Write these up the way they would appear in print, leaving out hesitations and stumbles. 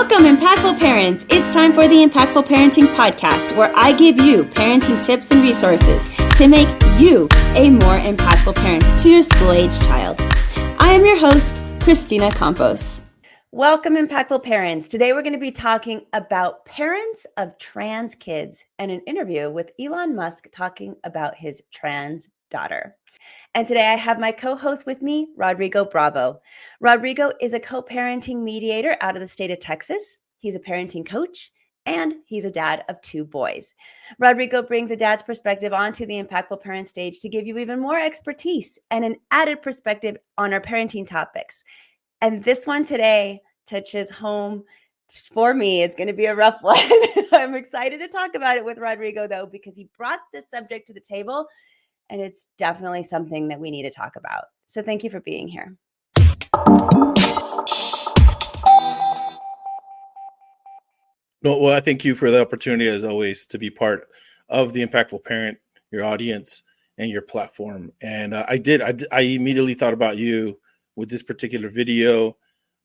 Welcome, Impactful Parents. It's time for the Impactful Parenting Podcast, where I give you parenting tips and resources to make you a more impactful parent to your school-age child. I am your host, Kristina Campos. Welcome, Impactful Parents. Today we're going to be talking about parents of trans kids and an interview with Elon Musk talking about his trans daughter. And today I have my co-host with me, Rodrigo Bravo. Rodrigo is a co-parenting mediator out of the state of Texas. He's a parenting coach, and he's a dad of 2 boys. Rodrigo brings a dad's perspective onto the Impactful Parent stage to give you even more expertise and an added perspective on our parenting topics. And this one today touches home for me. It's going to be a rough one. I'm excited to talk about it with Rodrigo, though, because he brought this subject to the table. And it's definitely something that we need to talk about. So thank you for being here. Well, I thank you for the opportunity, as always, to be part of the Impactful Parent, your audience, and your platform. And I immediately thought about you with this particular video.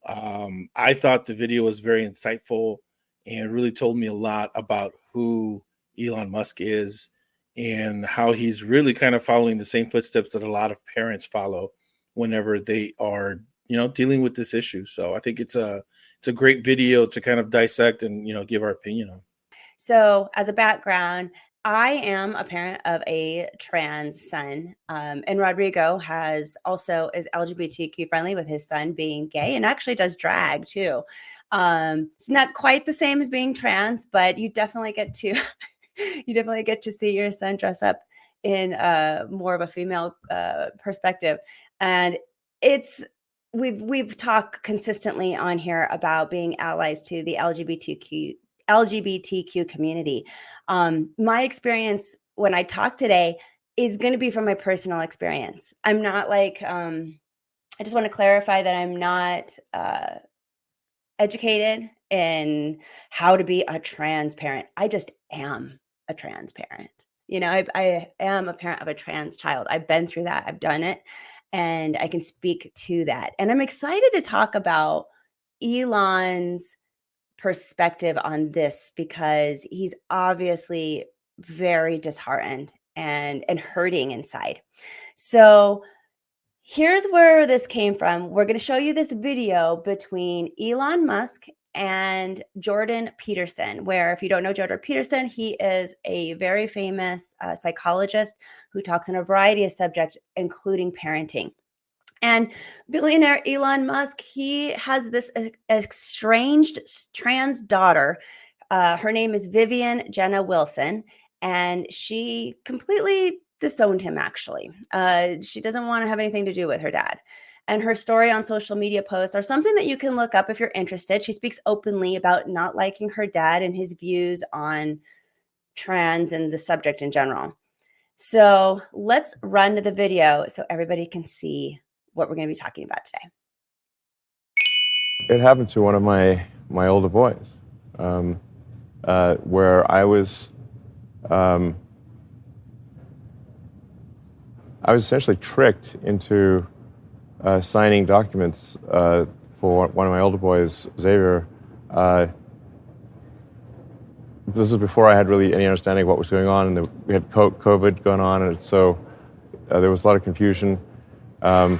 I thought the video was very insightful and really told me a lot about who Elon Musk is and how he's really kind of following the same footsteps that a lot of parents follow whenever they are, dealing with this issue. So I think it's a great video to kind of dissect and, give our opinion on. So as a background, I am a parent of a trans son, and Rodrigo is LGBTQ friendly with his son being gay and actually does drag too. It's not quite the same as being trans, but you definitely get to see your son dress up in more of a female perspective. And we've talked consistently on here about being allies to the LGBTQ community. My experience when I talk today is going to be from my personal experience. I'm not I just want to clarify that I'm not educated in how to be a trans parent. I just am a trans parent. I am a parent of a trans child. I've been through that. I've done it, and I can speak to that. And I'm excited to talk about Elon's perspective on this because he's obviously very disheartened and hurting inside. So here's where this came from. We're going to show you this video between Elon Musk and Jordan Peterson, where if you don't know Jordan Peterson, he is a very famous psychologist who talks on a variety of subjects, including parenting. And billionaire Elon Musk, he has this estranged trans daughter. Her name is Vivian Jenna Wilson, and she completely disowned him, actually. She doesn't want to have anything to do with her dad. And her story on social media posts are something that you can look up if you're interested. She speaks openly about not liking her dad and his views on trans and the subject in general. So let's run to the video so everybody can see what we're going to be talking about today. It happened to one of my older boys, where I was essentially tricked into signing documents for one of my older boys, Xavier. This is before I had really any understanding of what was going on, and we had COVID going on, and so there was a lot of confusion. I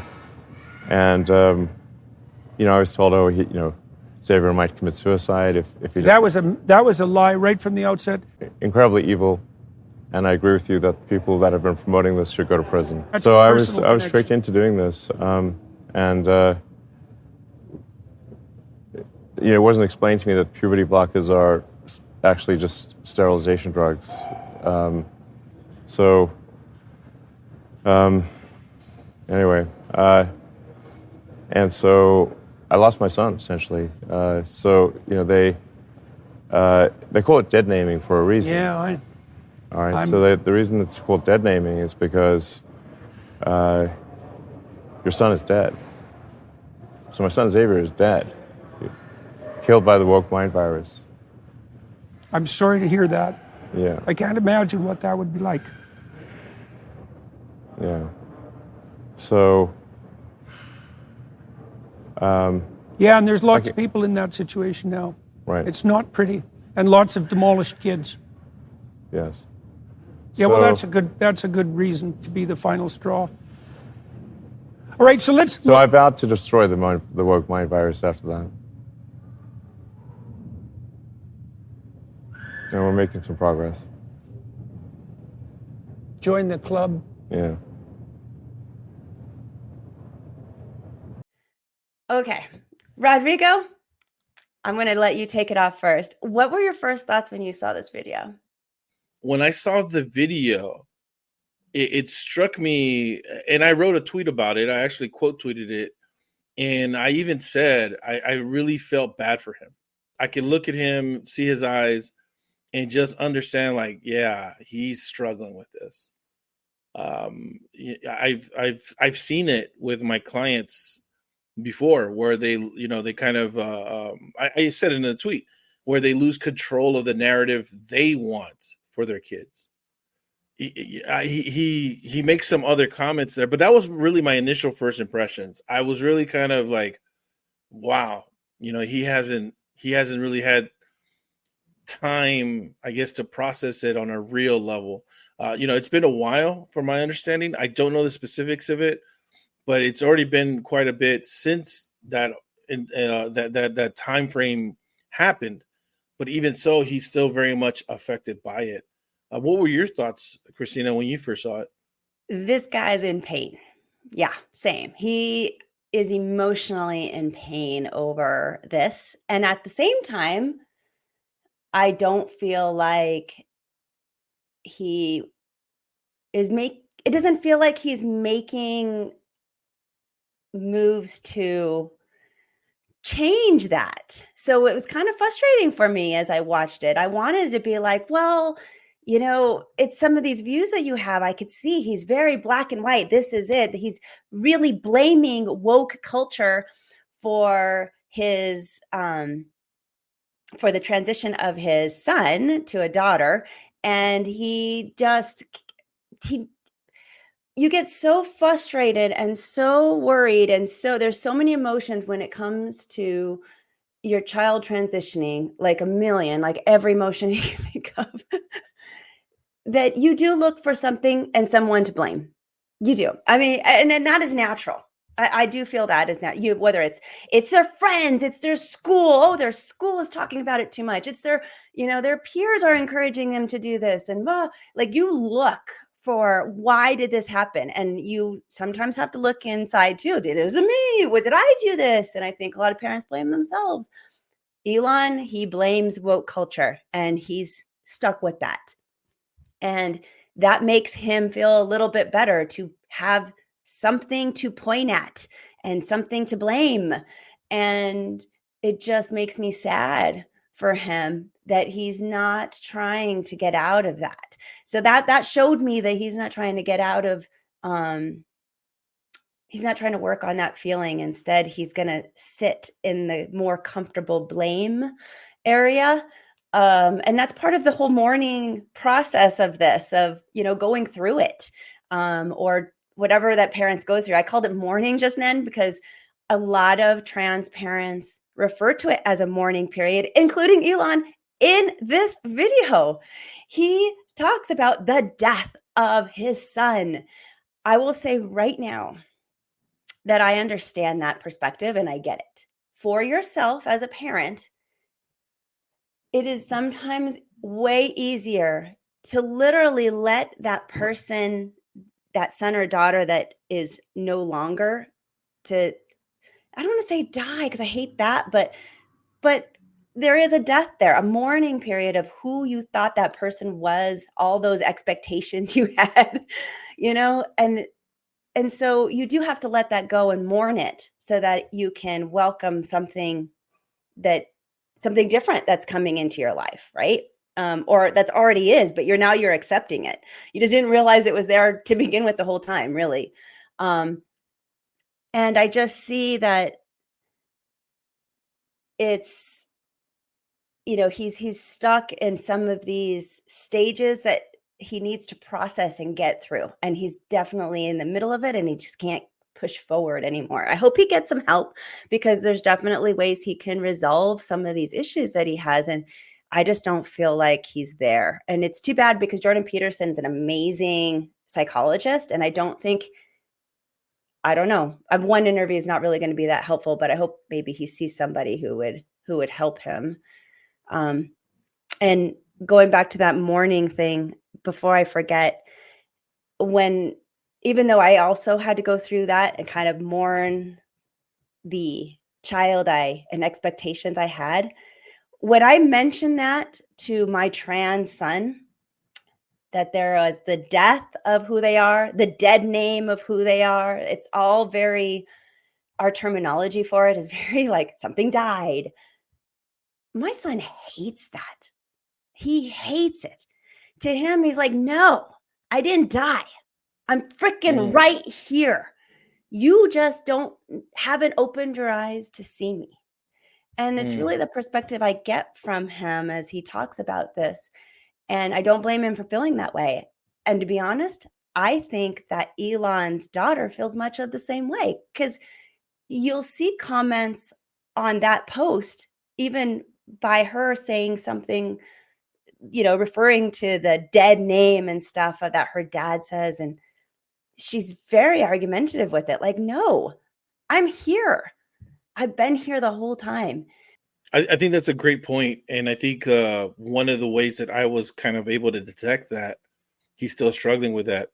was told, Xavier might commit suicide if he. That was a lie right from the outset. Incredibly evil. And I agree with you that people that have been promoting this should go to prison. That's so I was tricked into doing this, it wasn't explained to me that puberty blockers are actually just sterilization drugs. Anyway, and so I lost my son essentially. They call it dead naming for a reason. Yeah. All right, so the reason it's called dead naming is because your son is dead. So my son Xavier is dead, killed by the woke mind virus. I'm sorry to hear that. Yeah. I can't imagine what that would be like. Yeah. So. Yeah, and there's lots of people in that situation now. Right. It's not pretty. And lots of demolished kids. Yes. Yeah, well, that's a good reason to be the final straw. All right, so let's... So I vowed to destroy the woke mind virus after that. And we're making some progress. Join the club. Yeah. Okay. Rodrigo, I'm going to let you take it off first. What were your first thoughts when you saw this video? When I saw the video, it struck me, and I wrote a tweet about it. I actually quote tweeted it. And I even said, I really felt bad for him. I could look at him, see his eyes, and just understand, like, yeah, he's struggling with this. I've seen it with my clients before, where they kind of, I said in a tweet, where they lose control of the narrative they want for their kids. He makes some other comments there, but that was really my initial first impressions. I was really kind of like, wow, he hasn't really had time, I guess, to process it on a real level. It's been a while, from my understanding. I don't know the specifics of it, but it's already been quite a bit since that that time frame happened. But even so, he's still very much affected by it. What were your thoughts, Kristina, when you first saw it? This guy's in pain. Yeah, same. He is emotionally in pain over this. And at the same time, I don't feel like it doesn't feel like he's making moves to change that. So it was kind of frustrating for me as I watched it. I wanted to be like, well, it's some of these views that you have. I could see he's very black and white. This is it. He's really blaming woke culture for his for the transition of his son to a daughter. And you get so frustrated and so worried. And so there's so many emotions when it comes to your child transitioning, like a million, like every emotion you can think of, that you do look for something and someone to blame. You do. I mean, and that is natural. I do feel that is not you, whether it's their friends, it's their school. Oh, their school is talking about it too much. It's their peers are encouraging them to do this. And like, you look for, why did this happen? And you sometimes have to look inside too. It isn't me. What did I do this? And I think a lot of parents blame themselves. Elon, he blames woke culture and he's stuck with that. And that makes him feel a little bit better to have something to point at and something to blame. And it just makes me sad for him that he's not trying to get out of that. So that showed me that he's not trying to get out of, he's not trying to work on that feeling. Instead, he's going to sit in the more comfortable blame area. And that's part of the whole mourning process of this, of, going through it, or whatever that parents go through. I called it mourning just then because a lot of trans parents refer to it as a mourning period, including Elon in this video. He talks about the death of his son. I will say right now that I understand that perspective and I get it. For yourself as a parent, it is sometimes way easier to literally let that person, that son or daughter that is no longer I don't want to say die because I hate that, but there is a death there, a mourning period of who you thought that person was, all those expectations you had, and so you do have to let that go and mourn it so that you can welcome something different that's coming into your life, right? Or that's already is, but you're accepting it. You just didn't realize it was there to begin with the whole time, really. And I just see that it's, he's stuck in some of these stages that he needs to process and get through. And he's definitely in the middle of it and he just can't push forward anymore. I hope he gets some help, because there's definitely ways he can resolve some of these issues that he has. And I just don't feel like he's there. And it's too bad, because Jordan Peterson's an amazing psychologist. And I don't know. One interview is not really going to be that helpful, but I hope maybe he sees somebody who would help him. And going back to that mourning thing, before I forget, even though I also had to go through that and kind of mourn the child and expectations I had, when I mentioned that to my trans son, that there was the death of who they are, the dead name of who they are, it's all our terminology for it is very like something died. My son hates that. He hates it. To him, he's like, no, I didn't die. I'm freaking right here. You just haven't opened your eyes to see me. And it's really the perspective I get from him as he talks about this. And I don't blame him for feeling that way. And to be honest, I think that Elon's daughter feels much of the same way, because you'll see comments on that post, even by her saying something, referring to the dead name and stuff that her dad says. And she's very argumentative with it. Like, no, I'm here. I've been here the whole time. I think that's a great point. And I think one of the ways that I was kind of able to detect that he's still struggling with that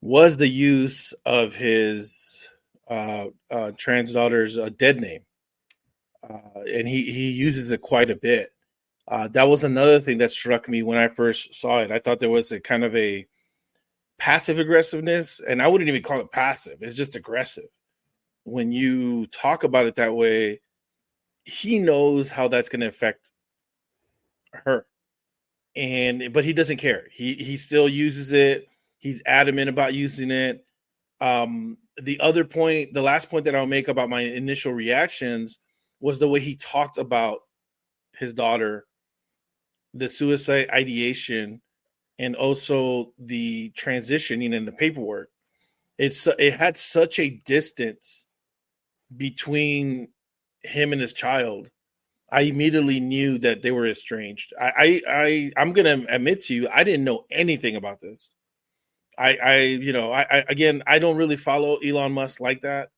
was the use of his trans daughter's dead name. And he uses it quite a bit. That was another thing that struck me when I first saw it. I thought there was a kind of a passive aggressiveness, and I wouldn't even call it passive. It's just aggressive. When you talk about it that way, he knows how that's going to affect her, but he doesn't care. He still uses it. He's adamant about using it. The last point that I'll make about my initial reactions was the way he talked about his daughter, the suicide ideation, and also the transitioning and the paperwork. It had such a distance between him and his child. I immediately knew that they were estranged. I'm gonna admit to you, I didn't know anything about this. I don't really follow Elon Musk like that.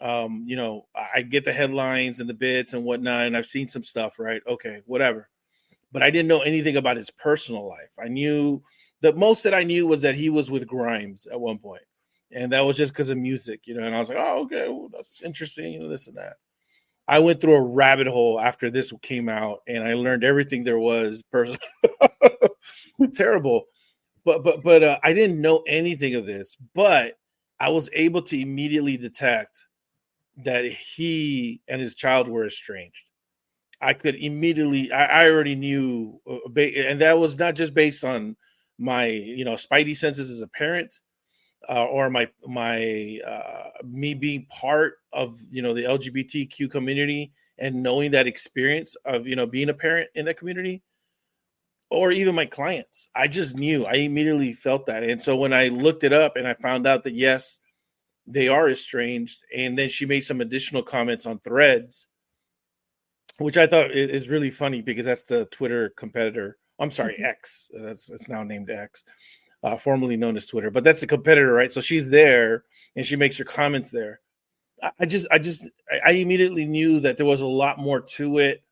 I get the headlines and the bits and whatnot, and I've seen some stuff, right? Okay, whatever. But I didn't know anything about his personal life. I knew the most that I knew was that he was with Grimes at one point, and that was just because of music, and I was like, oh, okay, well, that's interesting, this and that. I went through a rabbit hole after this came out, and I learned everything there was personal. Terrible. But I didn't know anything of this, but I was able to immediately detect that he and his child were estranged. I could immediately, I already knew, and that was not just based on my, spidey senses as a parent, or my me being part of, the LGBTQ community and knowing that experience of, being a parent in that community, or even my clients. I just knew. I immediately felt that. And so when I looked it up and I found out that, yes, they are estranged, and then she made some additional comments on Threads, which I thought is really funny because that's the Twitter competitor. I'm sorry, X. It's now named X, formerly known as Twitter, but that's the competitor, right? So she's there and she makes her comments there. I immediately knew that there was a lot more to it,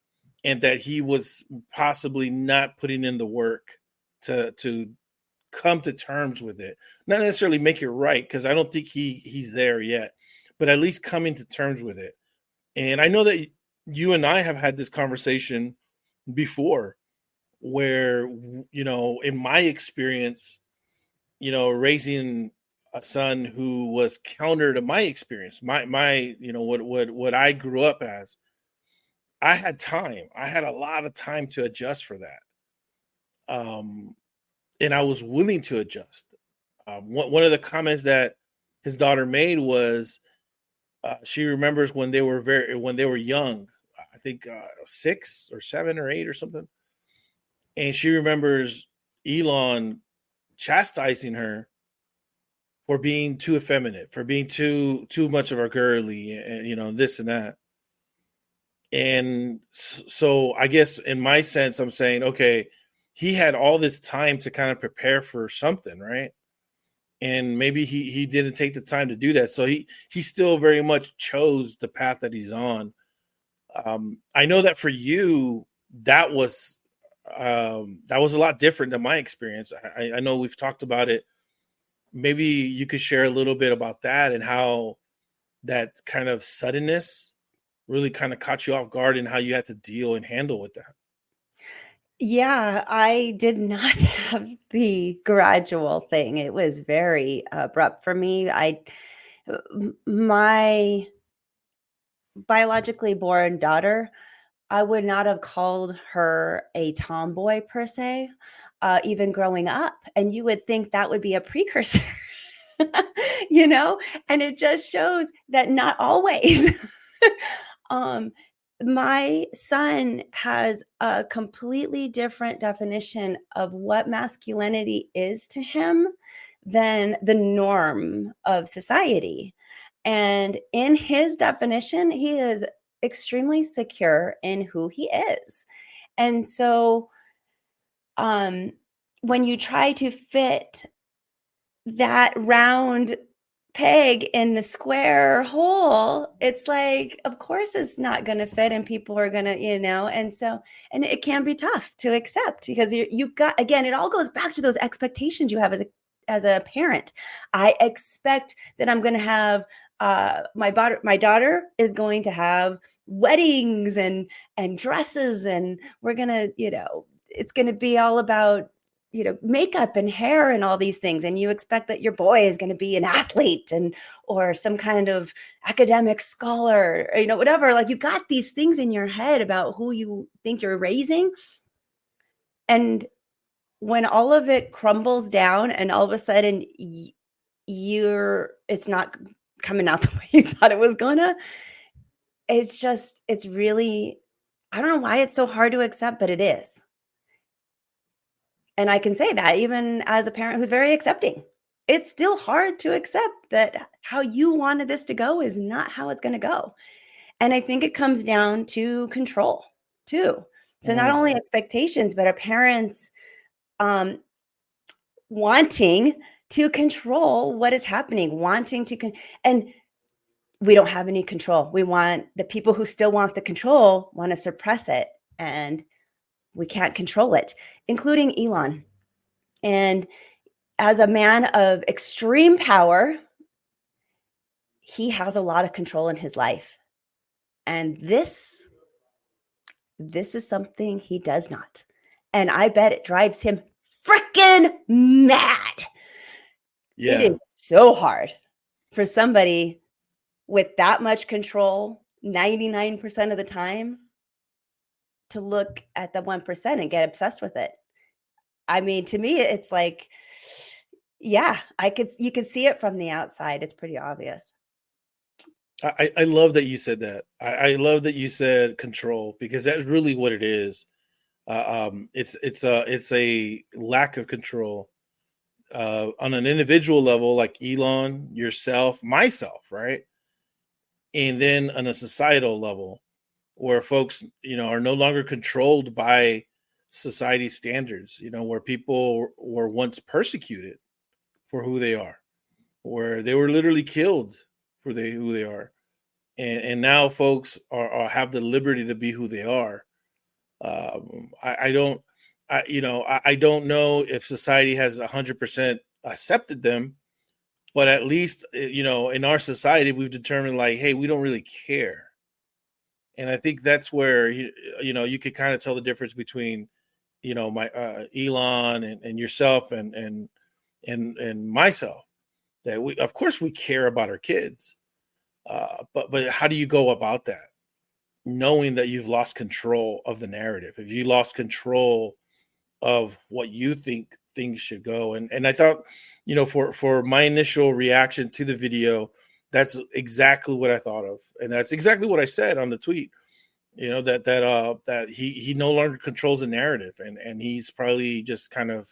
and that he was possibly not putting in the work to come to terms with it. Not necessarily make it right, because I don't think he's there yet, but at least coming to terms with it. And I know that you and I have had this conversation before, where, in my experience, raising a son who was counter to my experience, my what I grew up as, I had time. I had a lot of time to adjust for that. And I was willing to adjust. One of the comments that his daughter made was, she remembers when they were young, I think 6 or 7 or 8 or something. And she remembers Elon chastising her for being too effeminate, for being too much of a girly, and this and that. And so I guess in my sense, I'm saying, okay, he had all this time to kind of prepare for something, right? And maybe he didn't take the time to do that. So he still very much chose the path that he's on. I know that for you, that was a lot different than my experience. I know we've talked about it. Maybe you could share a little bit about that and how that kind of suddenness really kind of caught you off guard and how you had to deal and handle with that. Yeah, I did not have the gradual thing. It was very abrupt for me. My biologically born daughter, I would not have called her a tomboy per se, even growing up. And you would think that would be a precursor, you know? And it just shows that not always. um, my son has a completely different definition of what masculinity is to him than the norm of society. And in his definition, he is extremely secure in who he is. And so when you try to fit that round peg in the square hole, it's like, of course it's not going to fit, and people are going to, and it can be tough to accept because you got, again, it all goes back to those expectations you have as a parent. I expect that I'm going to have my daughter is going to have weddings and dresses, and we're going to, it's going to be all about makeup and hair and all these things. And you expect that your boy is going to be an athlete or some kind of academic scholar, or, whatever. Like, you got these things in your head about who you think you're raising. And when all of it crumbles down and all of a sudden it's not coming out the way you thought it was gonna, it's really, I don't know why it's so hard to accept, but it is. And I can say that even as a parent who's very accepting, it's still hard to accept that how you wanted this to go is not how it's going to go. And I think it comes down to control too. So not only expectations, but our parents wanting to control what is happening, and we don't have any control. We want the people who still want the control want to suppress it, and we can't control it, including Elon. And as a man of extreme power, he has a lot of control in his life. And this is something he does not. And I bet it drives him freaking mad. Yeah. It is so hard for somebody with that much control 99% of the time to look at the 1% and get obsessed with it. I mean, to me, it's like, yeah, you could see it from the outside. It's pretty obvious. I love that you said that. I love that you said control, because that's really what it is. It's a lack of control on an individual level, like Elon, yourself, myself, right? And then on a societal level, where folks, are no longer controlled by society standards, where people were once persecuted for who they are, where they were literally killed for who they are. And now folks have the liberty to be who they are. I don't know if society has 100% accepted them, but at least, in our society, we've determined, like, hey, we don't really care. And I think that's where, you could kind of tell the difference between, my Elon and yourself and myself, that of course we care about our kids. But how do you go about that? Knowing that you've lost control of the narrative, if you lost control of what you think things should go. And I thought, for my initial reaction to the video, that's exactly what I thought of. And that's exactly what I said on the tweet, that he no longer controls the narrative, and he's probably just kind of,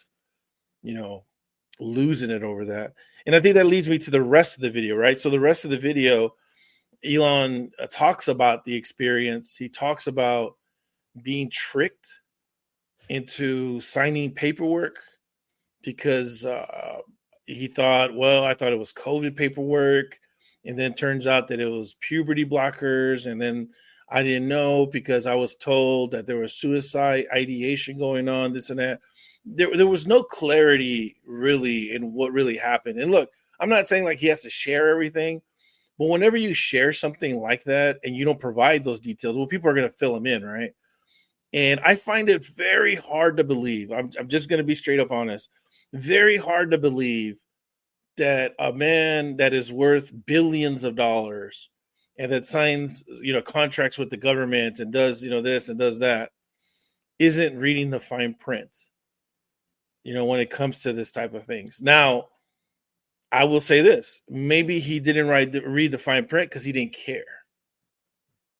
losing it over that. And I think that leads me to the rest of the video, right? So the rest of the video, Elon talks about the experience. He talks about being tricked into signing paperwork because he thought, well, I thought it was COVID paperwork. And then turns out that it was puberty blockers. And then I didn't know because I was told that there was suicide ideation going on, this and that. There was no clarity really in what really happened. And look, I'm not saying like he has to share everything, but whenever you share something like that and you don't provide those details, well, people are going to fill them in, right? And I find it very hard to believe. I'm just going to be straight up honest. Very hard to believe that a man that is worth billions of dollars and that signs, contracts with the government and does, this and does that, isn't reading the fine print, when it comes to this type of things. Now, I will say this. Maybe he didn't read the fine print because he didn't care.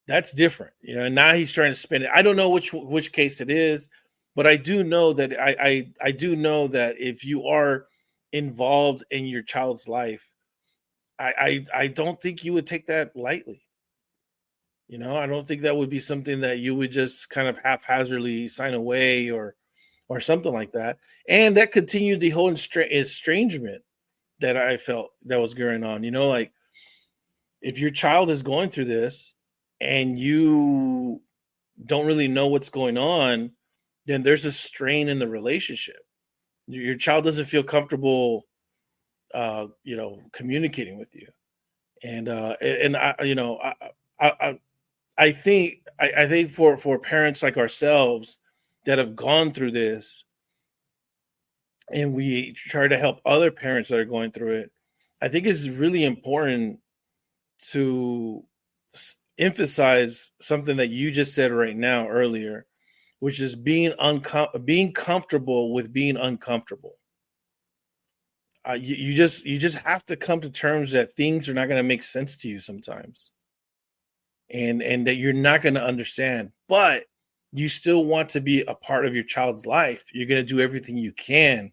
That's different. And now he's trying to spin it. I don't know which case it is, but I do know that I do know that if you are involved in your child's life, I don't think you would take that lightly. I don't think that would be something that you would just kind of haphazardly sign away or something like that. And that continued the whole estrangement that I felt that was going on. Like if your child is going through this and you don't really know what's going on, then there's a strain in the relationship. Your child doesn't feel comfortable communicating with you. And I think for parents like ourselves that have gone through this and we try to help other parents that are going through it, I think it's really important to emphasize something that you just said right now earlier, which is being comfortable with being uncomfortable. You just have to come to terms that things are not going to make sense to you sometimes, and that you're not going to understand, but you still want to be a part of your child's life. You're going to do everything you can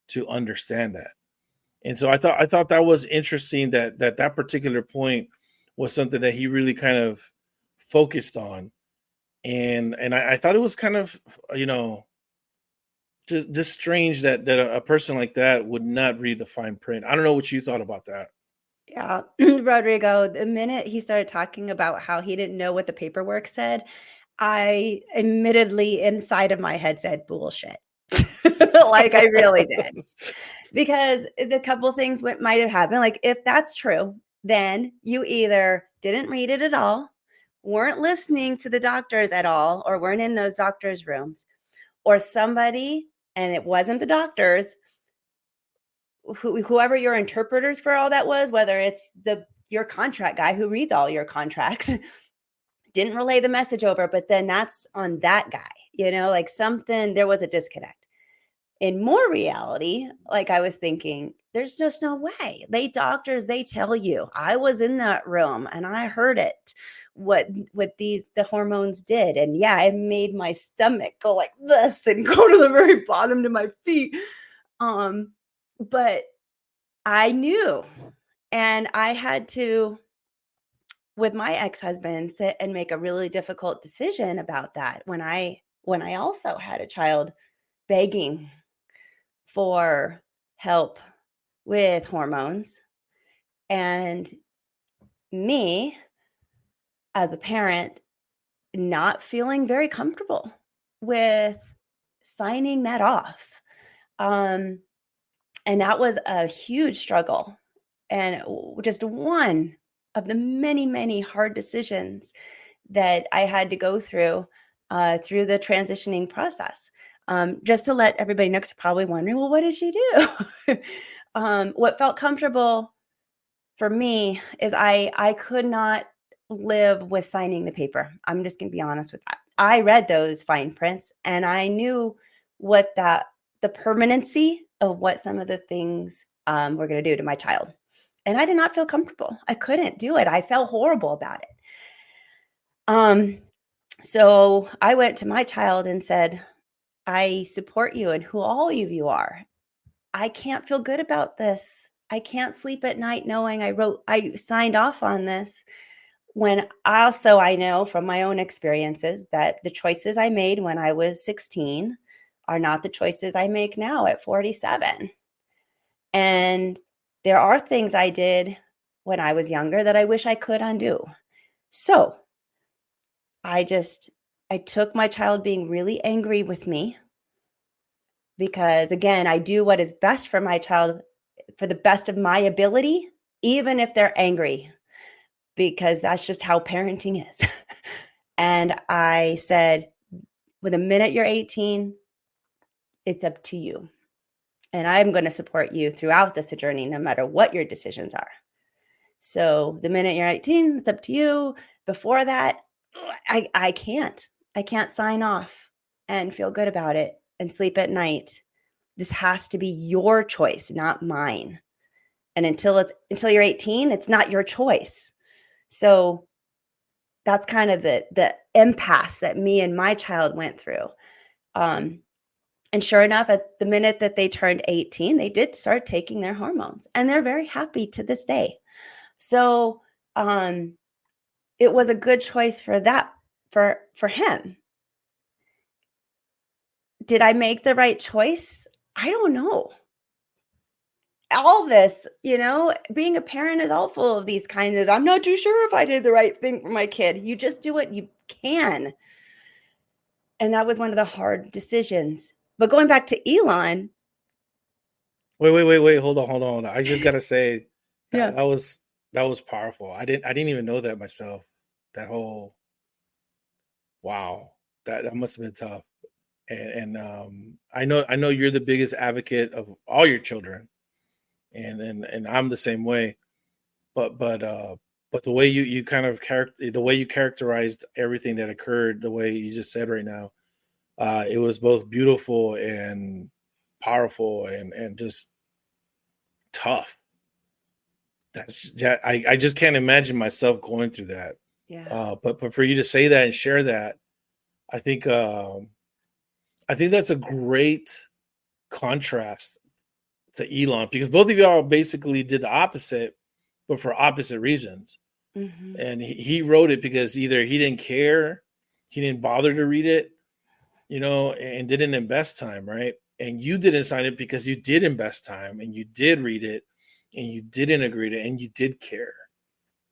to understand that. And so I thought that was interesting that particular point was something that he really kind of focused on, and I thought it was kind of just strange that a person like that would not read the fine print. I don't know what you thought about that. Yeah, Rodrigo, the minute he started talking about how he didn't know what the paperwork said, I admittedly inside of my head said bullshit. Like I really did. Because the couple things might have happened. Like if that's true, then you either didn't read it at all, weren't listening to the doctors at all, or weren't in those doctors' rooms, or somebody, and it wasn't the doctors, whoever your interpreters for all that was, whether it's your contract guy who reads all your contracts, didn't relay the message over, but then that's on that guy, like something, there was a disconnect. In more reality, like I was thinking, there's just no way. Doctors, they tell you. I was in that room and I heard it, what the hormones did. And yeah, it made my stomach go like this and go to the very bottom to my feet. But I knew, and I had to, with my ex-husband, sit and make a really difficult decision about that when I also had a child begging for help with hormones, and me as a parent not feeling very comfortable with signing that off. And that was a huge struggle, and just one of the many, many hard decisions that I had to go through the transitioning process. Just to let everybody know, because they're probably wondering, well, what did she do? What felt comfortable for me is I could not live with signing the paper. I'm just going to be honest with that. I read those fine prints and I knew what the permanency of what some of the things were going to do to my child. And I did not feel comfortable. I couldn't do it. I felt horrible about it. So I went to my child and said, I support you and who all of you are. I can't feel good about this. I can't sleep at night knowing I signed off on this, when also I know from my own experiences that the choices I made when I was 16 are not the choices I make now at 47. And there are things I did when I was younger that I wish I could undo. So I took my child being really angry with me, because again, I do what is best for my child for the best of my ability, even if they're angry, because that's just how parenting is. And I said, with the minute you're 18, it's up to you. And I'm going to support you throughout this journey, no matter what your decisions are. So the minute you're 18, it's up to you. Before that, I can't sign off and feel good about it and sleep at night. This has to be your choice, not mine. And until you're 18, it's not your choice. So that's kind of the impasse that me and my child went through. And sure enough, at the minute that they turned 18, they did start taking their hormones, and they're very happy to this day. So it was a good choice for him. Did I make the right choice? I don't know. All this, being a parent is all full of these kinds of, I'm not too sure if I did the right thing for my kid. You just do what you can. And that was one of the hard decisions. But going back to Elon. Wait. Hold on. I just gotta say Yeah. that was powerful. I didn't even know that myself. That whole, wow, that must have been tough. And I know you're the biggest advocate of all your children, and I'm the same way. But the way you kind of the way you characterized everything that occurred, the way you just said right now, it was both beautiful and powerful and just tough. I just can't imagine myself going through that. Yeah. But for you to say that and share that, I think that's a great contrast to Elon, because both of y'all basically did the opposite, but for opposite reasons. Mm-hmm. And he wrote it because either he didn't care, he didn't bother to read it, and didn't invest time, right? And you didn't sign it because you did invest time and you did read it and you didn't agree to it and you did care.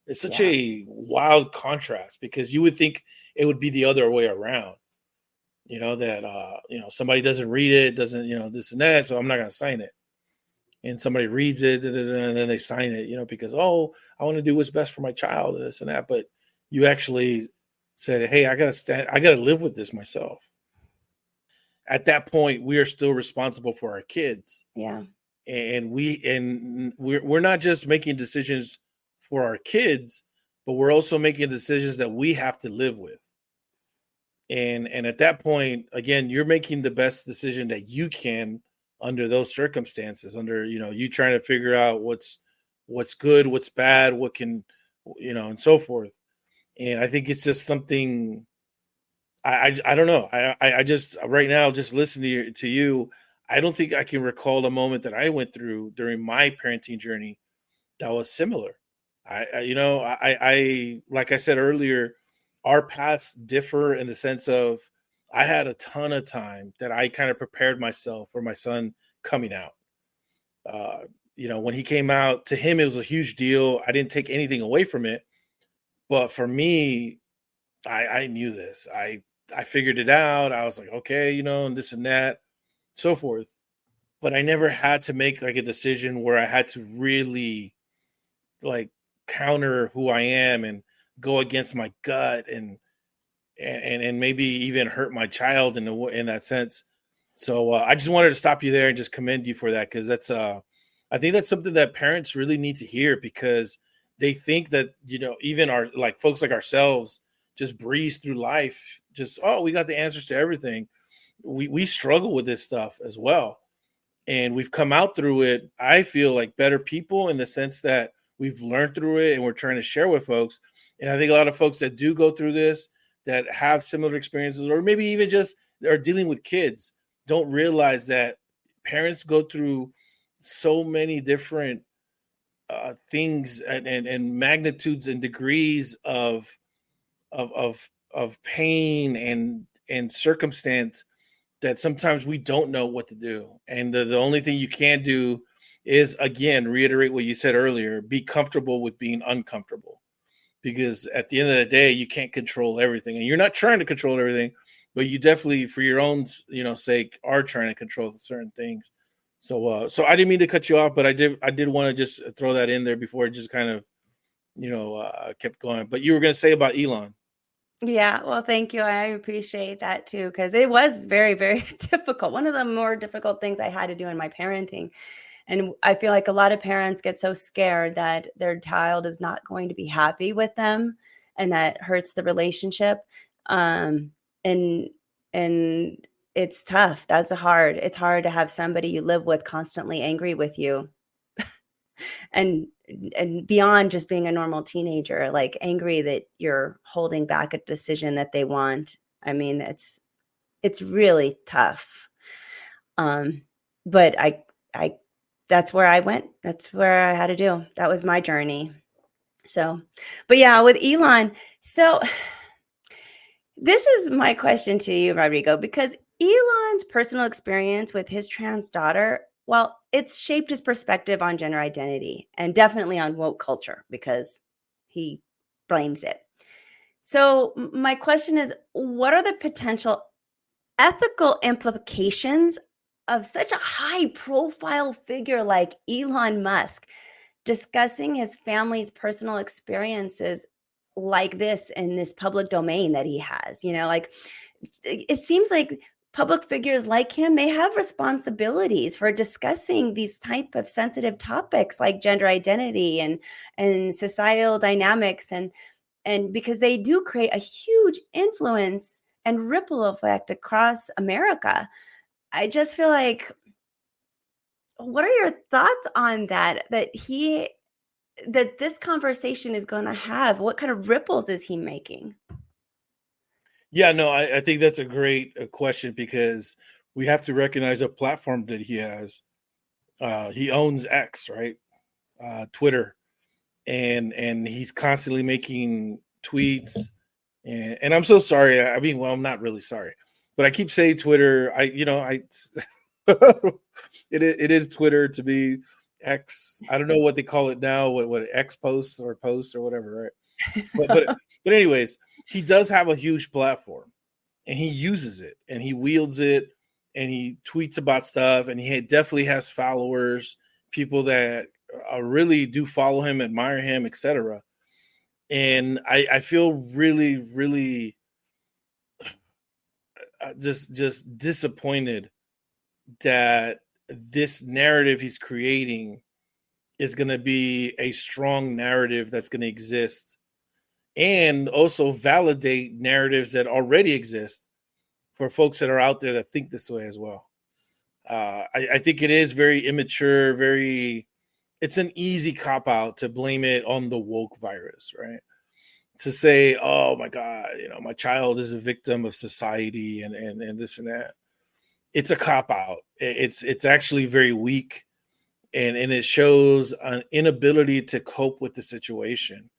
It's such a wild contrast, because you would think it would be the other way around, that, somebody doesn't read it, doesn't, this and that, so I'm not going to sign it. And somebody reads it, and then they sign it, because, I want to do what's best for my child and this and that. But you actually said, hey, I got to live with this myself. At that point, we are still responsible for our kids. Yeah. And we're not just making decisions for our kids, but we're also making decisions that we have to live with. And at that point, again, you're making the best decision that you can under those circumstances, under, you trying to figure out what's good, what's bad, what can, and so forth. And I think it's just something, I don't know. I just, right now, just listening to you, I don't think I can recall a moment that I went through during my parenting journey that was similar. I like I said earlier, our paths differ in the sense of, I had a ton of time that I kind of prepared myself for my son coming out. When he came out, to him, it was a huge deal. I didn't take anything away from it. But for me, I knew this. I figured it out. I was like, okay, and this and that, so forth. But I never had to make like a decision where I had to really like counter who I am and go against my gut and maybe even hurt my child in that sense. So I just wanted to stop you there and just commend you for that, because that's I think that's something that parents really need to hear, because they think that even our like folks like ourselves just breeze through life, just we got the answers to everything. We struggle with this stuff as well, and we've come out through it, I feel like, better people, in the sense that we've learned through it and we're trying to share with folks. And I think a lot of folks that do go through this, that have similar experiences, or maybe even just are dealing with kids, don't realize that parents go through so many different things and magnitudes and degrees of pain and circumstance that sometimes we don't know what to do. And the only thing you can do is, again, reiterate what you said earlier, be comfortable with being uncomfortable. Because at the end of the day, you can't control everything. And you're not trying to control everything, but you definitely, for your own, sake, are trying to control certain things. So I didn't mean to cut you off, but I did want to just throw that in there before it just kind of, kept going. But you were going to say about Elon. Yeah, well, thank you. I appreciate that too, because it was very, very difficult. One of the more difficult things I had to do in my parenting. And I feel like a lot of parents get so scared that their child is not going to be happy with them, and that hurts the relationship. Um, and and it's tough. It's hard to have somebody you live with constantly angry with you, and beyond just being a normal teenager, like angry that you're holding back a decision that they want. I mean, it's really tough. But I that's where I went. That's where I had to do. That was my journey. So, but yeah, with Elon, so this is my question to you, Rodrigo, because Elon's personal experience with his trans daughter, well, it's shaped his perspective on gender identity and definitely on woke culture because he blames it. So, my question is, what are the potential ethical implications of such a high profile figure like Elon Musk discussing his family's personal experiences like this in this public domain that he has? Like, it seems like public figures like him, they have responsibilities for discussing these type of sensitive topics like gender identity and societal dynamics, and because they do create a huge influence and ripple effect across America. I just feel like, what are your thoughts on that this conversation is going to have? What kind of ripples is he making? Yeah, no, I think that's a great question, because we have to recognize a platform that he has. He owns X, right? Twitter, and he's constantly making tweets. And I'm so sorry. I mean, well, I'm not really sorry, but I keep saying Twitter. It is Twitter to me. X. I don't know what they call it now. What X posts or whatever, right? But anyways, he does have a huge platform, and he uses it, and he wields it, and he tweets about stuff, and he definitely has followers, people that really do follow him, admire him, etc. And I feel really, really just disappointed that this narrative he's creating is going to be a strong narrative that's going to exist, and also validate narratives that already exist for folks that are out there that think this way as well. I think it is very immature, it's an easy cop out to blame it on the woke virus, right? To say, oh my God, my child is a victim of society and this and that. It's a cop out. It's actually very weak, and it shows an inability to cope with the situation.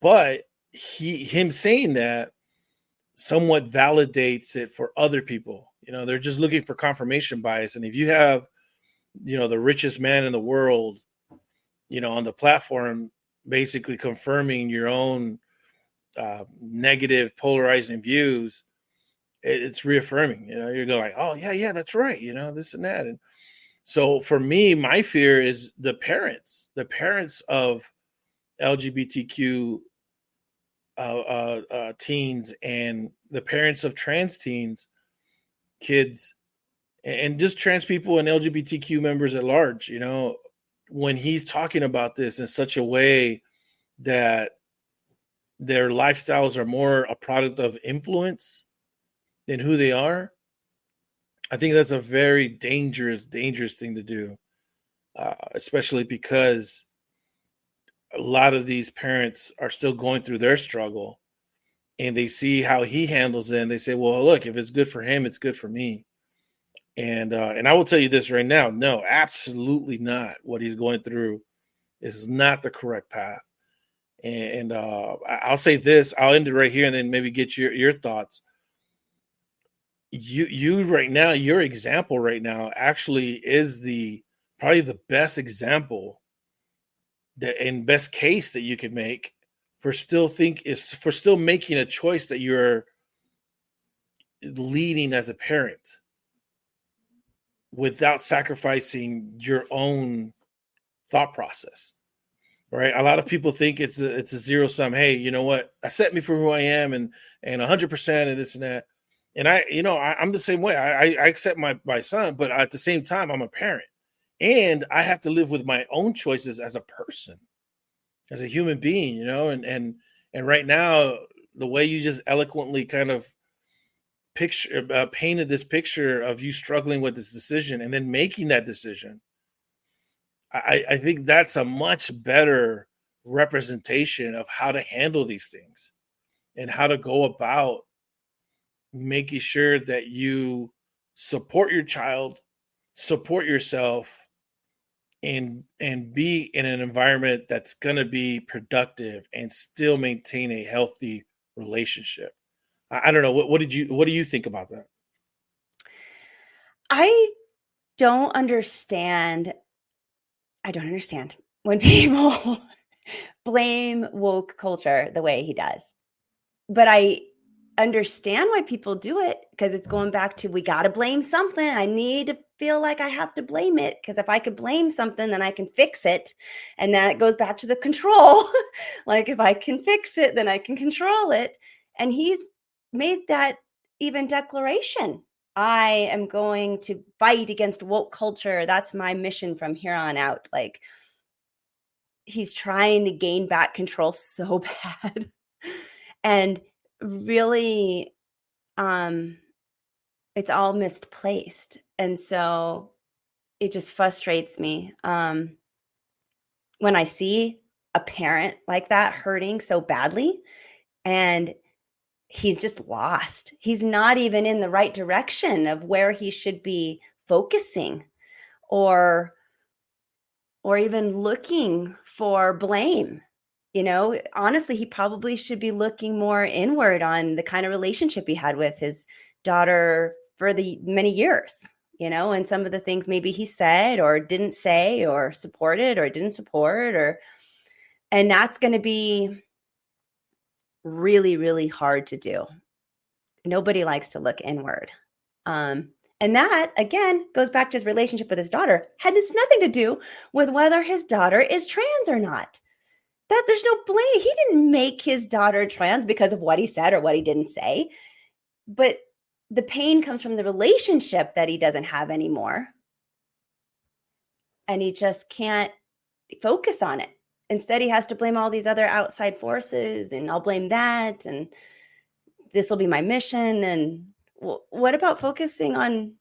But him saying that somewhat validates it for other people. They're just looking for confirmation bias. And if you have, the richest man in the world, on the platform, basically confirming your own negative, polarizing views, it's reaffirming. You're going like, oh yeah, that's right. This and that. And so for me, my fear is the parents of LGBTQ teens, and the parents of trans teens, kids, and just trans people and LGBTQ members at large. When he's talking about this in such a way that their lifestyles are more a product of influence than who they are, I think that's a very dangerous thing to do, especially because a lot of these parents are still going through their struggle, and they see how he handles it, and they say, well, look, if it's good for him, it's good for me. And I will tell you this right now, no, absolutely not. What he's going through is not the correct path. And I'll say this, I'll end it right here and then maybe get your thoughts. You right now, your example right now actually is probably the best example that in best case that you could make for still making a choice that you're leading as a parent without sacrificing your own thought process. Right? A lot of people think it's a zero sum. Hey, you know what? Accept me for who I am, and 100% and this and that. And I'm the same way. I accept my son, but at the same time, I'm a parent, and I have to live with my own choices as a person, as a human being. You know, and right now, the way you just eloquently kind of painted this picture of you struggling with this decision and then making that decision, I think that's a much better representation of how to handle these things and how to go about making sure that you support your child, support yourself, and be in an environment that's going to be productive and still maintain a healthy relationship. I don't know. What do you think about that? I don't understand when people blame woke culture the way he does. But I understand why people do it, because it's going back to, we got to blame something. I need to feel like I have to blame it, because if I could blame something, then I can fix it. And that goes back to the control. Like, if I can fix it, then I can control it. And he's made that even declaration. I am going to fight against woke culture. That's my mission from here on out. Like, he's trying to gain back control so bad. And really, it's all misplaced. And so it just frustrates me when I see a parent like that hurting so badly, and he's just lost. He's not even in the right direction of where he should be focusing, or even looking for blame. You know, honestly, he probably should be looking more inward on the kind of relationship he had with his daughter for the many years, you know, and some of the things maybe he said or didn't say, or supported or didn't support, and that's going to be really, really hard to do. Nobody likes to look inward. And that, again, goes back to his relationship with his daughter. It's nothing to do with whether his daughter is trans or not. That there's no blame. He didn't make his daughter trans because of what he said or what he didn't say. But the pain comes from the relationship that he doesn't have anymore. And he just can't focus on it. Instead, he has to blame all these other outside forces, and I'll blame that, and this will be my mission. And what about focusing on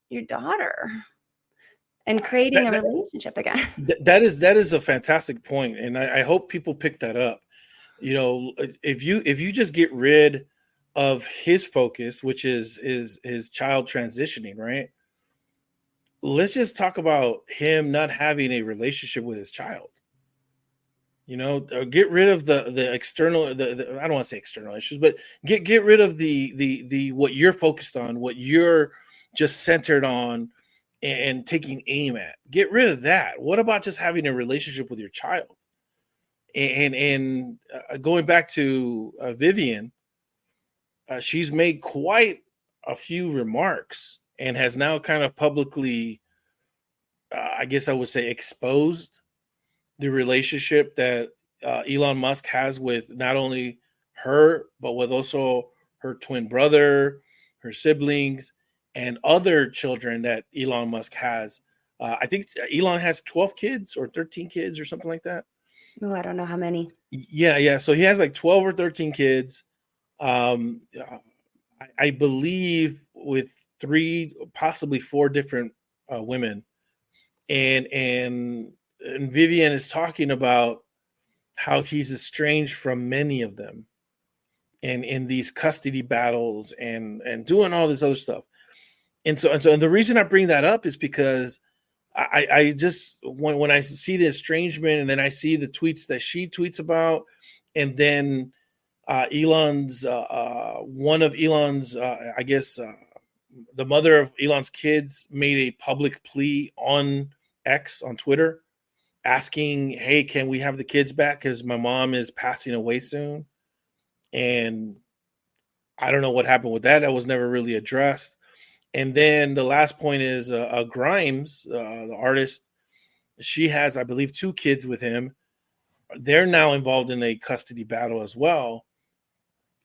your daughter and creating a relationship again? That is a fantastic point, and I hope people pick that up. You know, if you just get rid of his focus, which is his child transitioning, right? Let's just talk about him not having a relationship with his child. You know, get rid of the external. I don't want to say external issues, but get rid of the what you're focused on, what you're just centered on, and taking aim at. Get rid of that. What about just having a relationship with your child? And going back to Vivian, she's made quite a few remarks and has now kind of publicly, I guess I would say, exposed the relationship that Elon Musk has with not only her, but with also her twin brother, her siblings, and other children that Elon Musk has. I think Elon has 12 kids or 13 kids or something like that. Oh, I don't know how many. Yeah. So he has like 12 or 13 kids. I believe with 3, possibly 4 different women. And Vivian is talking about how he's estranged from many of them, and in these custody battles and doing all this other stuff. And the reason I bring that up is because I just when I see the estrangement, and then I see the tweets that she tweets about, and then Elon's one of Elon's I guess the mother of Elon's kids made a public plea on X, on Twitter, asking, "Hey, can we have the kids back? Because my mom is passing away soon." And I don't know what happened with that. That was never really addressed. And then the last point is Grimes, the artist. She has, I believe, 2 kids with him. They're now involved in a custody battle as well.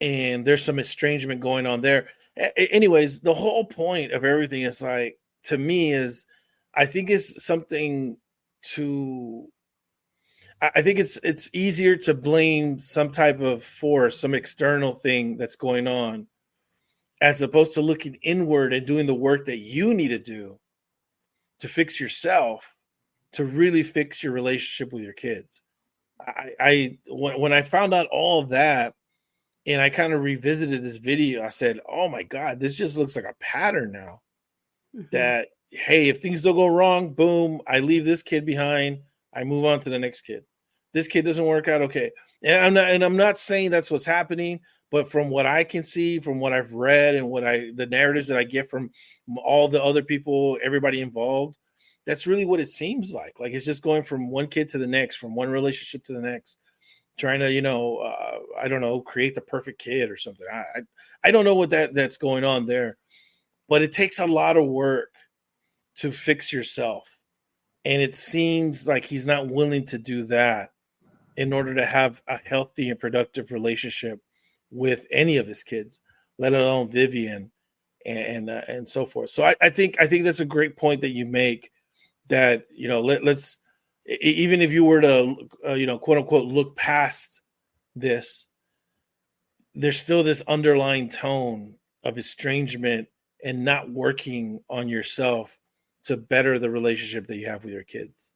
And there's some estrangement going on there. Anyways, the whole point of everything is like, to me, is I think it's something to, I think it's easier to blame some type of force, some external thing that's going on, as opposed to looking inward and doing the work that you need to do to fix yourself, to really fix your relationship with your kids. When I found out all of that, and I kind of revisited this video, I said, "Oh my God, this just looks like a pattern now." Mhm. That, hey, if things don't go wrong, boom, I leave this kid behind. I move on to the next kid. This kid doesn't work out, okay. And I'm not saying that's what's happening, but from what I can see, from what I've read, and the narratives that I get from all the other people, everybody involved, that's really what it seems like. Like, it's just going from one kid to the next, from one relationship to the next, trying to, I don't know, create the perfect kid or something. I don't know what that's going on there, but it takes a lot of work to fix yourself. And it seems like he's not willing to do that in order to have a healthy and productive relationship with any of his kids, let alone Vivian and so forth. So I think that's a great point that you make, that, let's, even if you were to, quote unquote, look past this, there's still this underlying tone of estrangement and not working on yourself to better the relationship that you have with your kids.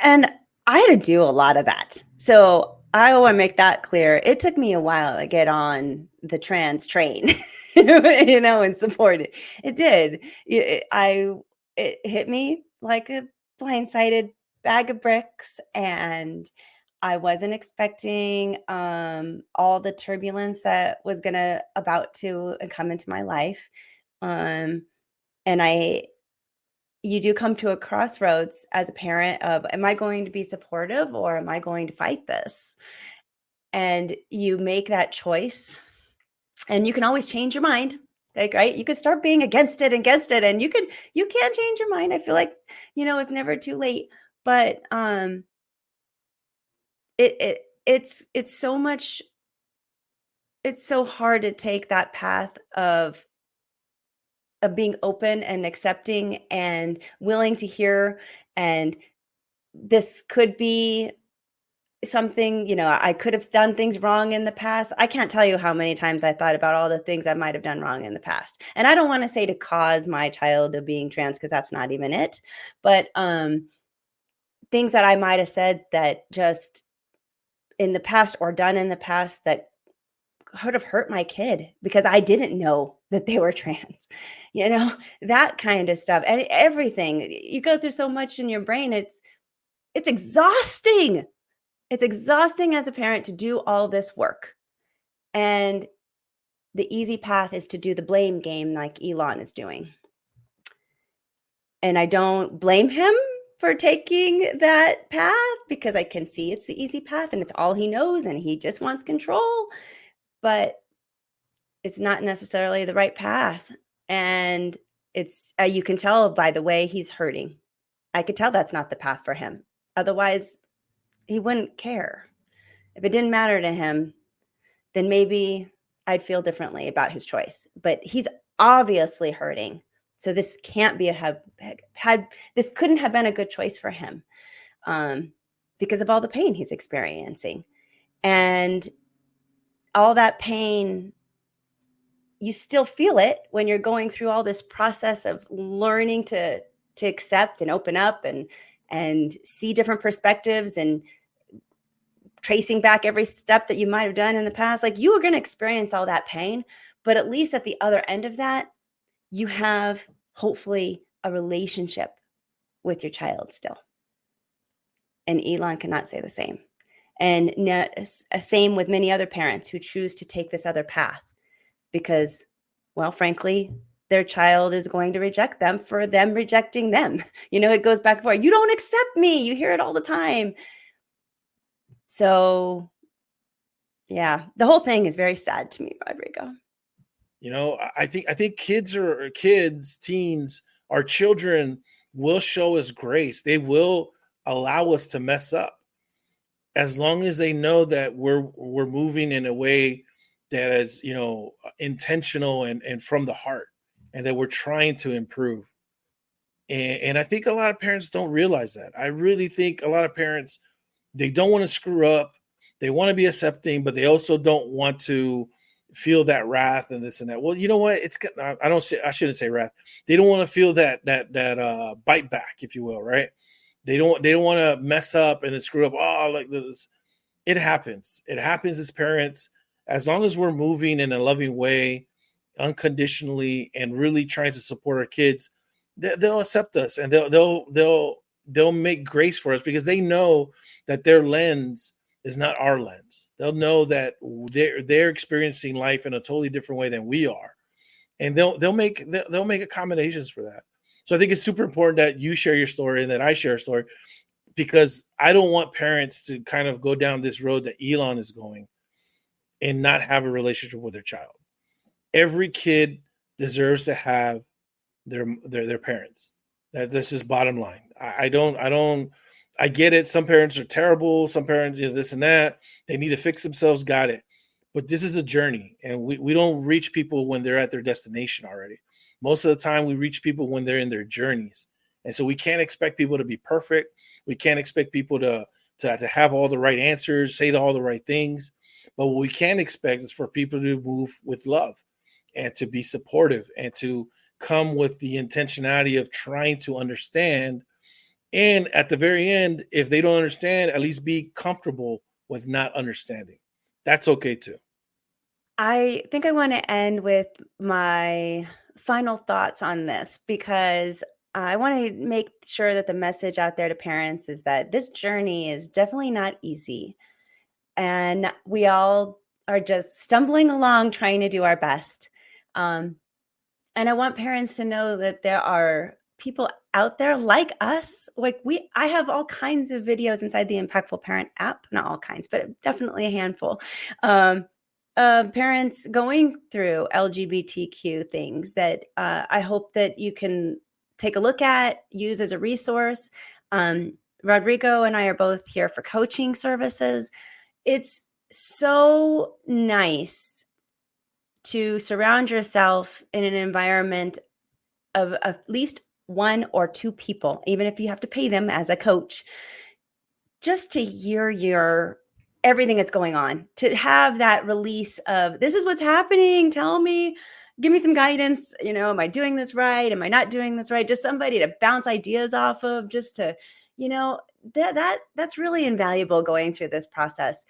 And I had to do a lot of that. So I want to make that clear. It took me a while to get on the trans train, and support it. It did. It hit me like a blindsided bag of bricks, and I wasn't expecting all the turbulence that was about to come into my life. And you do come to a crossroads as a parent of, am I going to be supportive, or am I going to fight this? And you make that choice, and you can always change your mind. Like, right? You could start being against it, and you can change your mind. I feel like, it's never too late, but it's so much, it's so hard to take that path of being open and accepting and willing to hear. And this could be something, I could have done things wrong in the past. I can't tell you how many times I thought about all the things I might have done wrong in the past. And I don't want to say to cause my child of being trans, because that's not even it. But things that I might have said that just in the past, or done in the past, that could have hurt my kid because I didn't know that they were trans, that kind of stuff. And everything, you go through so much in your brain. It's exhausting. It's exhausting as a parent to do all this work. And the easy path is to do the blame game like Elon is doing. And I don't blame him for taking that path, because I can see it's the easy path and it's all he knows and he just wants control. But it's not necessarily the right path. And it's, you can tell by the way he's hurting. I could tell that's not the path for him. Otherwise, he wouldn't care. If it didn't matter to him, then maybe I'd feel differently about his choice. But he's obviously hurting. So this can't be this couldn't have been a good choice for him, because of all the pain he's experiencing. And all that pain, you still feel it when you're going through all this process of learning to accept and open up and see different perspectives, and tracing back every step that you might have done in the past. Like, you were going to experience all that pain, but at least at the other end of that, you have hopefully a relationship with your child still. And Elon cannot say the same. And same with many other parents who choose to take this other path because, well, frankly, their child is going to reject them for them rejecting them. It goes back and forth. You don't accept me. You hear it all the time. So, yeah, the whole thing is very sad to me, Rodrigo. I think teens, our children will show us grace. They will allow us to mess up as long as they know that we're moving in a way that is, intentional and from the heart, and that we're trying to improve. And I think a lot of parents don't realize that. I really think a lot of parents, they don't want to screw up. They want to be accepting, but they also don't want to feel that wrath and this and that. Well, you know what? I shouldn't say wrath. They don't want to feel that bite back, if you will, right? They don't want to mess up and then screw up. Oh, like this. It happens. It happens as parents. As long as we're moving in a loving way, unconditionally, and really trying to support our kids, they'll accept us and they'll make grace for us because they know that their lens is not our lens. They'll know that they're experiencing life in a totally different way than we are, and they'll make accommodations for that. So I think it's super important that you share your story and that I share a story, because I don't want parents to kind of go down this road that Elon is going and not have a relationship with their child. Every kid deserves to have their parents. That's just bottom line. I get it. Some parents are terrible. Some parents, this and that. They need to fix themselves. Got it. But this is a journey, and we don't reach people when they're at their destination already. Most of the time, we reach people when they're in their journeys. And so we can't expect people to be perfect. We can't expect people to have all the right answers, say all the right things. But what we can expect is for people to move with love and to be supportive and to come with the intentionality of trying to understand. And at the very end, if they don't understand, at least be comfortable with not understanding. That's okay too. I think I want to end with my final thoughts on this, because I want to make sure that the message out there to parents is that this journey is definitely not easy. And we all are just stumbling along trying to do our best. And I want parents to know that there are people out there like us. I have all kinds of videos inside the Impactful Parent app, not all kinds, but definitely a handful. Parents going through LGBTQ things that I hope that you can take a look at, use as a resource. Rodrigo and I are both here for coaching services. It's so nice to surround yourself in an environment of at least one or two people, even if you have to pay them as a coach, just to hear everything that's going on, to have that release of, this is what's happening. Tell me, give me some guidance. Am I doing this right? Am I not doing this right? Just somebody to bounce ideas off of, just to, that's really invaluable going through this process.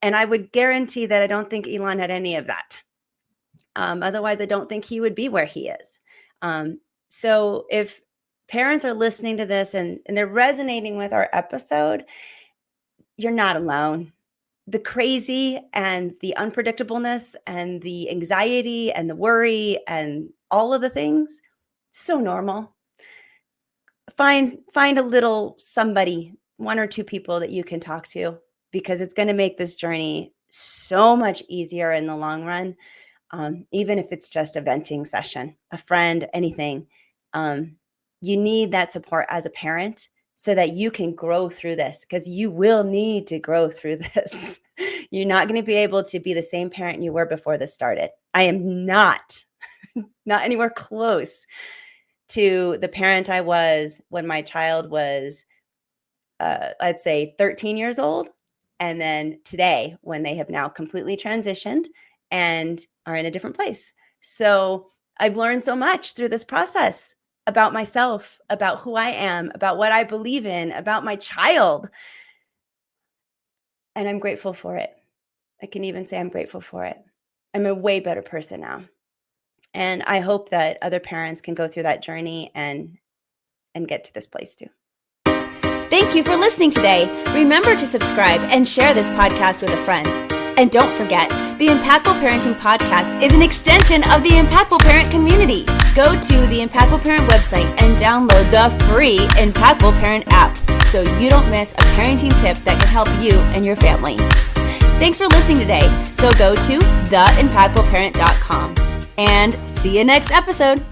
And I would guarantee that I don't think Elon had any of that. Otherwise, I don't think he would be where he is. So if parents are listening to this and they're resonating with our episode, you're not alone. The crazy and the unpredictableness and the anxiety and the worry and all of the things, so normal. Find a little somebody, one or two people that you can talk to, because it's going to make this journey so much easier in the long run. Even if it's just a venting session, a friend, anything, you need that support as a parent so that you can grow through this, because you will need to grow through this. You're not going to be able to be the same parent you were before this started. I am not anywhere close to the parent I was when my child was, I'd say 13 years old. And then today, when they have now completely transitioned and are in a different place. So I've learned so much through this process about myself, about who I am, about what I believe in, about my child. And I'm grateful for it. I can even say I'm grateful for it. I'm a way better person now. And I hope that other parents can go through that journey and get to this place too. Thank you for listening today. Remember to subscribe and share this podcast with a friend. And don't forget, the Impactful Parenting Podcast is an extension of the Impactful Parent community. Go to the Impactful Parent website and download the free Impactful Parent app so you don't miss a parenting tip that can help you and your family. Thanks for listening today. So go to theimpactfulparent.com and see you next episode.